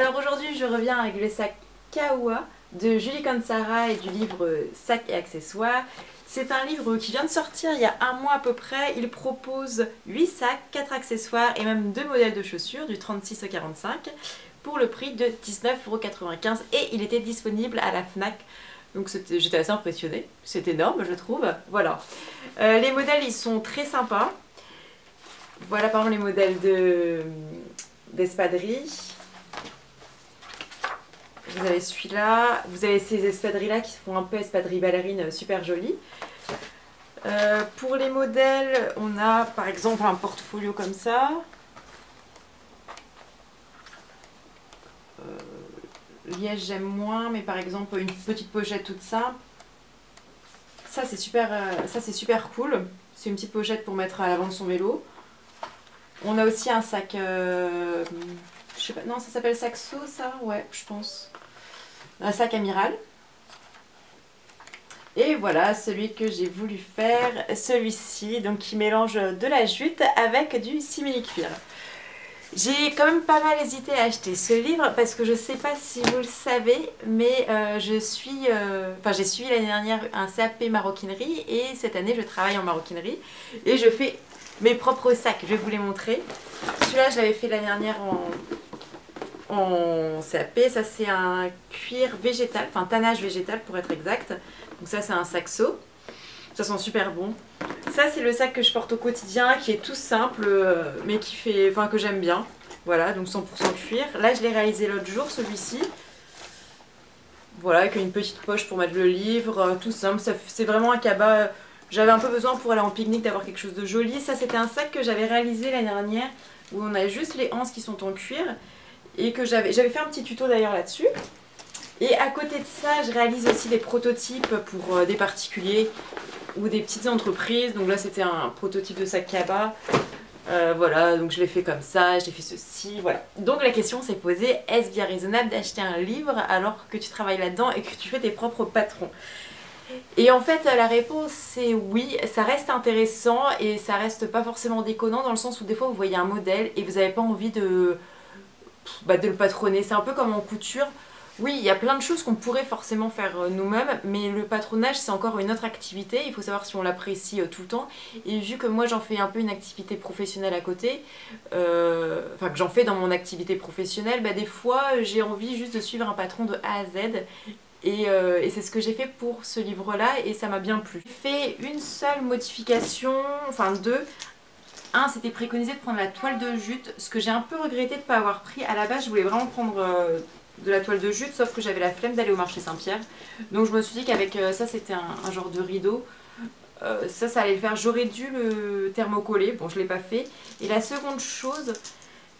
Alors aujourd'hui je reviens avec le sac Kawa de Julie Kansara et du livre Sacs et accessoires. C'est un livre qui vient de sortir il y a un mois à peu près. Il propose 8 sacs, 4 accessoires et même 2 modèles de chaussures du 36 au 45 pour le prix de 19,95 € et il était disponible à la Fnac. Donc j'étais assez impressionnée, c'est énorme je trouve. Voilà. Les modèles ils sont très sympas. Voilà par exemple les modèles d'espadrilles. Vous avez celui-là, vous avez ces espadrilles-là qui font un peu espadrille ballerine super jolies. Pour les modèles, on a par exemple un portfolio comme ça. Liège j'aime moins, mais par exemple une petite pochette toute simple. Ça c'est super cool. C'est une petite pochette pour mettre à l'avant de son vélo. On a aussi un sac, je sais pas, non ça s'appelle Saxo ça, ouais je pense. Un sac amiral. Et voilà celui que j'ai voulu faire, celui-ci, donc qui mélange de la jute avec du simili-cuir. J'ai quand même pas mal hésité à acheter ce livre parce que je sais pas si vous le savez, mais j'ai suivi l'année dernière un CAP maroquinerie et cette année je travaille en maroquinerie et je fais mes propres sacs, je vais vous les montrer. Celui-là je l'avais fait l'année dernière en CAP, ça c'est un cuir végétal, enfin tannage végétal pour être exact. Donc ça c'est un saxo, ça sent super bon. Ça c'est le sac que je porte au quotidien qui est tout simple mais qui fait, enfin que j'aime bien. Voilà, donc 100% cuir. Là je l'ai réalisé l'autre jour celui-ci. Voilà, avec une petite poche pour mettre le livre, tout simple, c'est vraiment un cabas. J'avais un peu besoin pour aller en pique-nique d'avoir quelque chose de joli. Ça c'était un sac que j'avais réalisé l'année dernière où on a juste les anses qui sont en cuir. Et que j'avais fait un petit tuto d'ailleurs là-dessus. Et à côté de ça, je réalise aussi des prototypes pour des particuliers ou des petites entreprises. Donc là, c'était un prototype de sac cabas. Voilà, donc je l'ai fait comme ça, j'ai fait ceci, voilà. Donc la question s'est posée, est-ce bien raisonnable d'acheter un livre alors que tu travailles là-dedans et que tu fais tes propres patrons? Et en fait la réponse c'est oui, ça reste intéressant et ça reste pas forcément déconnant dans le sens où des fois vous voyez un modèle et vous n'avez pas envie de le patronner. C'est un peu comme en couture. Oui, il y a plein de choses qu'on pourrait forcément faire nous-mêmes, mais le patronage c'est encore une autre activité, il faut savoir si on l'apprécie tout le temps. Et vu que moi j'en fais un peu une activité professionnelle à côté, enfin que j'en fais dans mon activité professionnelle, des fois j'ai envie juste de suivre un patron de A à Z. Et c'est ce que j'ai fait pour ce livre-là et ça m'a bien plu. J'ai fait une seule modification, enfin deux. Un, c'était préconisé de prendre la toile de jute, ce que j'ai un peu regretté de ne pas avoir pris. À la base, je voulais vraiment prendre de la toile de jute, sauf que j'avais la flemme d'aller au marché Saint-Pierre. Donc je me suis dit qu'avec ça, c'était un genre de rideau. Ça allait le faire. J'aurais dû le thermocoller. Bon, je ne l'ai pas fait. Et la seconde chose,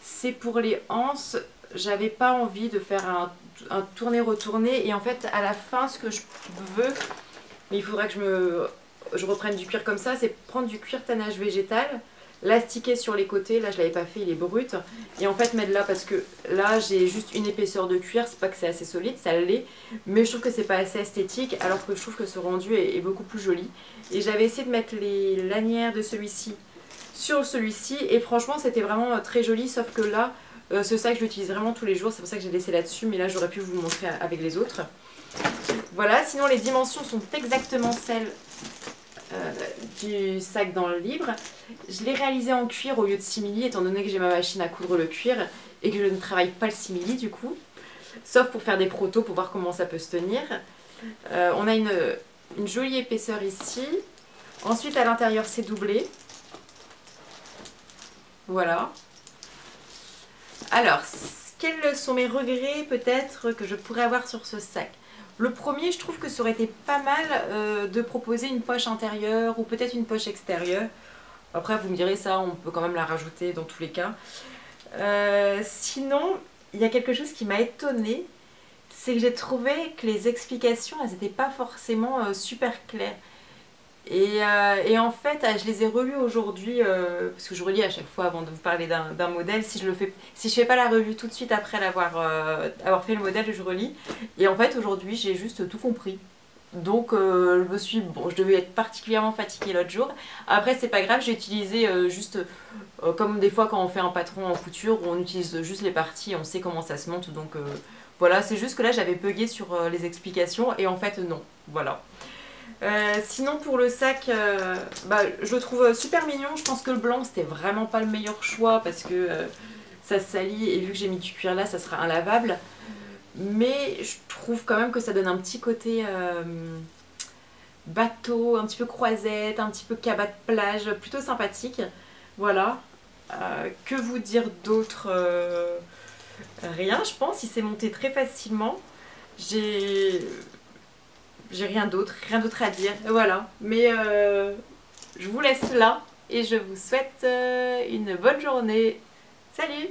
c'est pour les anses. J'avais pas envie de faire un tourner-retourner. Et en fait, à la fin, ce que je veux, mais il faudra que je reprenne du cuir comme ça, c'est prendre du cuir tannage végétal, l'astiquer sur les côtés, là je l'avais pas fait, il est brut, et en fait mettre là parce que là j'ai juste une épaisseur de cuir, c'est pas que c'est assez solide, ça l'est, mais je trouve que c'est pas assez esthétique alors que je trouve que ce rendu est beaucoup plus joli. Et j'avais essayé de mettre les lanières de celui-ci sur celui-ci et franchement c'était vraiment très joli, sauf que là ce sac je l'utilise vraiment tous les jours, c'est pour ça que j'ai laissé là-dessus, mais là j'aurais pu vous le montrer avec les autres. Voilà, sinon les dimensions sont exactement celles du sac dans le livre. Je l'ai réalisé en cuir au lieu de simili étant donné que j'ai ma machine à coudre le cuir et que je ne travaille pas le simili du coup, sauf pour faire des protos pour voir comment ça peut se tenir. On a une jolie épaisseur ici. Ensuite à l'intérieur c'est doublé. Voilà. Alors, quels sont mes regrets peut-être que je pourrais avoir sur ce sac? Le premier, je trouve que ça aurait été pas mal de proposer une poche intérieure ou peut-être une poche extérieure. Après, vous me direz ça, on peut quand même la rajouter dans tous les cas. Sinon, il y a quelque chose qui m'a étonnée, c'est que j'ai trouvé que les explications, elles n'étaient pas forcément super claires. Et en fait, je les ai relus aujourd'hui, parce que je relis à chaque fois avant de vous parler d'un modèle. Si je fais pas la revue tout de suite après avoir fait le modèle, je relis. Et en fait, aujourd'hui, j'ai juste tout compris. Donc je devais être particulièrement fatiguée l'autre jour. Après c'est pas grave, j'ai utilisé juste comme des fois quand on fait un patron en couture, on utilise juste les parties et on sait comment ça se monte. Donc voilà, c'est juste que là j'avais bugué sur les explications et en fait non, voilà. Sinon pour le sac, je le trouve super mignon. Je pense que le blanc c'était vraiment pas le meilleur choix parce que ça se salit et vu que j'ai mis du cuir là ça sera inlavable. Mais je trouve quand même que ça donne un petit côté bateau, un petit peu croisette, un petit peu cabas de plage, plutôt sympathique. Voilà. Que vous dire d'autre Rien, je pense. Il s'est monté très facilement. J'ai rien d'autre à dire. Voilà. Mais je vous laisse là et je vous souhaite une bonne journée. Salut!